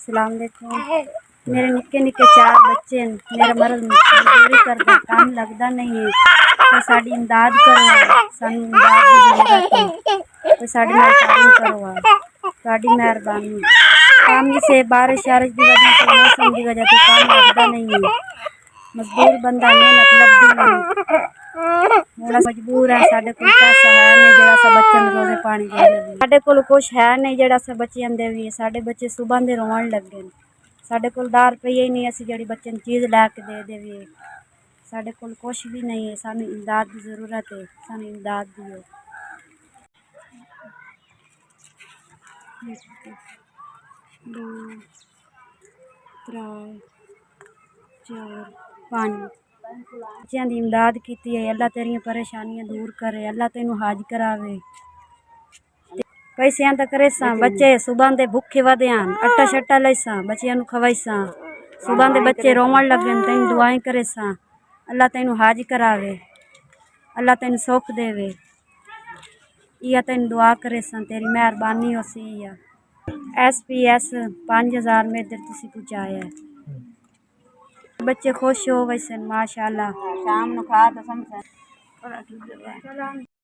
सलामकुम। मेरे निक्के निक्के 4 बच्चे हैं। मेरा मर्द मजदूरी करता, काम लगता नहीं है। तो साड़ी इमदाद करो, सानू इमदाद की जरूरत है। तो साड़ी मेहरबानी करो, साड़ी मेहरबानी। पानी से बारिश शारिश की वजह से, मौसम की वजह से काम लगता नहीं है। मजदूर बंदा मेहनत लगती नहीं, थोड़ा मजबूर है। साढ़े कोल पैसा है नहीं जेड़ा सा बच्चों को रोजे पानी दे देवी। साढ़े कोल कुछ है नहीं जेड़ा सा बच्चियां देवी। साढ़े बच्चे सुबह दे रोवन लगे। साढ़े कोल 10 रुपये ही नहीं, असी जेड़ी बच्चों चीज़ लैके दे देवी। साढ़े कोल कुछ भी नहीं है। सानू इमदाद की जरूरत है, सानू इमदाद दियो। 2 3 4 5 बच्चों की इमदाद की है। अल्लाह तेरिया परेशानियां दूर करे, अल्लाह तेनू हाज करावे। पैसियां तो करे सा, बच्चे सुबह दे भुखे वधे आन, आटा शट्टा ले सा, बच्चियां खवाई सा। सुबह दे बच्चे रोवन लगे, तेन दुआएं करे सा। अल्लाह तेनू हाज करावे, अल्लाह तेन सुख देवे। इया तेन दुआ करे सा, तेरी मेहरबानी हो सी। SPS 5000 में इधर तुसी पहुँचाया है। बच्चे खुश हो वैसे माशाअल्लाह। शाम नु खा तो समझ